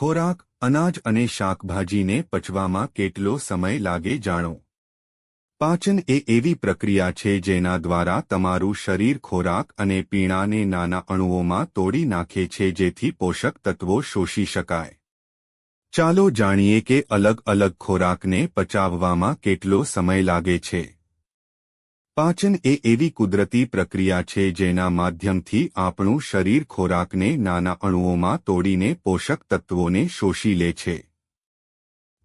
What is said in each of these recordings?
ખોરાક, અનાજ અને શાકભાજીને પચવામાં કેટલો સમય લાગે જાણો। પાચન એ એવી પ્રક્રિયા છે જેના દ્વારા તમારું શરીર ખોરાક અને પીણાને નાના અણુઓમાં તોડી નાખે છે જેથી પોષક તત્વો શોષી શકાય। ચાલો જાણીએ કે અલગ અલગ ખોરાકને પચાવવામાં કેટલો સમય લાગે છે। પાચન એ એવી કુદરતી પ્રક્રિયા છે જેના માધ્યમથી આપણું શરીર ખોરાકને નાના અણુઓમાં તોડીને પોષક તત્વોને શોષી લે છે।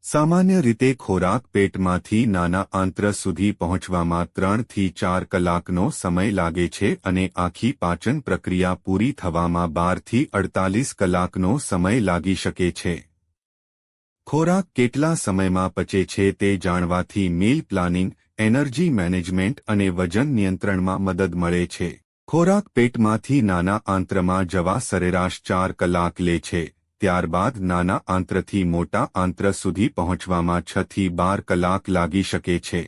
સામાન્ય રીતે ખોરાક પેટમાંથી નાના આંત્ર સુધી પહોંચવામાં 3 થી 4 કલાકનો સમય લાગે છે અને આખી પાચન પ્રક્રિયા પૂરી થવામાં 12 થી 48 કલાકનો સમય લાગી શકે છે। ખોરાક કેટલા સમયમાં પચે છે તે જાણવાથી મીલ પ્લાનિંગ, એનર્જી મેનેજમેન્ટ અને વજન નિયંત્રણમાં મદદ મળે છે। ખોરાક પેટમાંથી નાના આંત્રમાં જવા સરેરાશ 4 કલાક લે છે, ત્યારબાદ નાના આંત્રથી મોટા આંત્ર સુધી પહોંચવામાં 6 થી 12 કલાક લાગી શકે છે।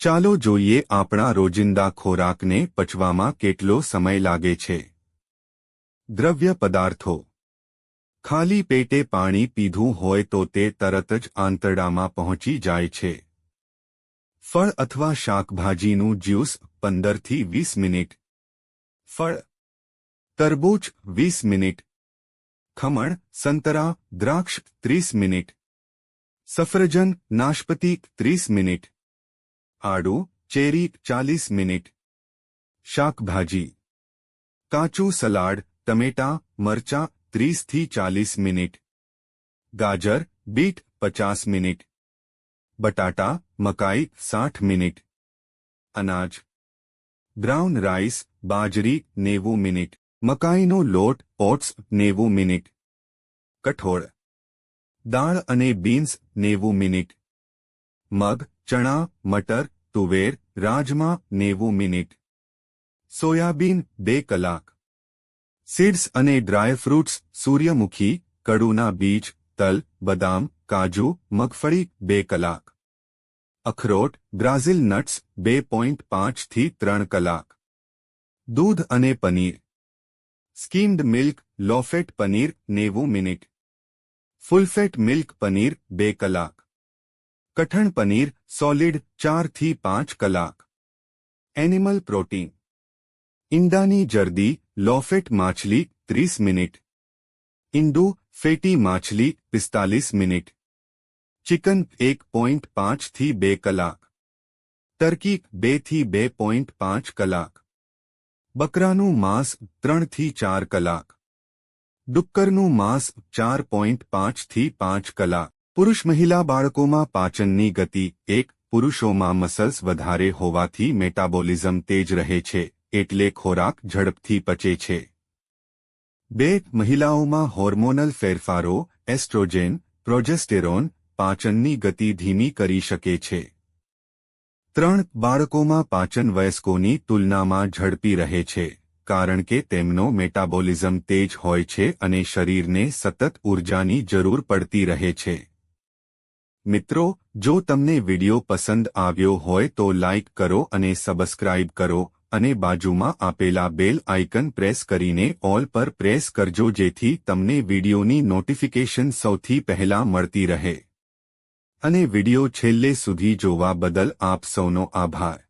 ચાલો જોઈએ આપણા રોજિંદા ખોરાકને પચવામાં કેટલો સમય લાગે છે। દ્રવ્ય પદાર્થો। ખાલી પેટે પાણી પીધું હોય તો તે તરત જ આંતરડામાં પહોંચી જાય છે। ફળ અથવા શાકભાજીનું જ્યુસ 15 થી 20 મિનિટ। ફળ, તરબૂચ 20 મિનિટ। ખમણ, સંતરા, દ્રાક્ષ 30 મિનિટ। સફરજન, નાશપતી 30 મિનિટ। આડુ, ચેરી 40 મિનિટ। શાકભાજી, કાચું સલાડ, ટમેટા, મરચાં 30 થી 40 મિનિટ। ગાજર, બીટ 50 મિનિટ। બટાટા, મકાઈ 60 મિનિટ। અનાજ, બ્રાઉન રાઈસ, બાજરી 90 મિનિટ। મકાઈનો લોટ, ઓટ્સ 90 મિનિટ। કઠોળ, દાળ અને બીન્સ 90 મિનિટ। મગ, ચણા, મટર, તુવેર, રાજમા 90 મિનિટ। સોયાબીન 2 કલાક। સીડ્સ અને ડ્રાય ફ્રૂટ્સ, સૂર્યમુખી, કડુના બીજ, તલ, બદામ, કાજુ, મગફળી 2 કલાક। અખરોટ, બ્રાઝિલ નટ્સ 2.5 થી 3 કલાક। દૂધ અને paneer, skimmed milk, low fat paneer 90 minute. Full fat milk paneer 2 કલાક। કઠણ પનીર, સોલિડ 4 થી 5 કલાક। એનિમલ પ્રોટીન, ઈંડાની જરદી, લોફેટ માછલી 30 મિનિટ। ઈંડુ, ફેટી માછલી 45 મિનિટ। ચિકન 1.5 થી 2 કલાક। ટર્કી 2 થી 2.5 કલાક। બકરાનું માંસ 3 થી 4 કલાક। ડુક્કરનું માંસ 4.5 થી 5 કલાક। પુરુષ મહિલા બાળકોમાં પાચનની ગતિ 1, પુરુષોમાં મસલ્સ વધારે હોવાથી મેટાબોલિઝમ તેજ રહે છે, એટલે ખોરાક ઝડપથી પચે છે। 2, મહિલાઓમાં હોર્મોનલ ફેરફારો, એસ્ટ્રોજેન, પ્રોજેસ્ટેરોન, પાચનની ગતિ ધીમી કરી શકે છે। 3, બાળકોમાં પાચન વયસ્કોની તુલનામાં ઝડપી રહે છે, કારણ કે તેમનો મેટાબોલિઝમ તેજ હોય છે અને શરીરને સતત ઊર્જાની જરૂર પડતી રહે છે। મિત્રો, જો તમને વિડિયો પસંદ આવ્યો હોય તો લાઇક કરો અને સબસ્ક્રાઇબ કરો અને બાજુમાં આપેલા બેલ આઇકન પ્રેસ કરીને ઓલ પર પ્રેસ કરજો જેથી તમને વિડિયોની નોટિફિકેશન સૌથી પહેલા મળતી રહે। અને વિડિયો છેલ્લે સુધી જોવા બદલ આપ સૌનો આભાર।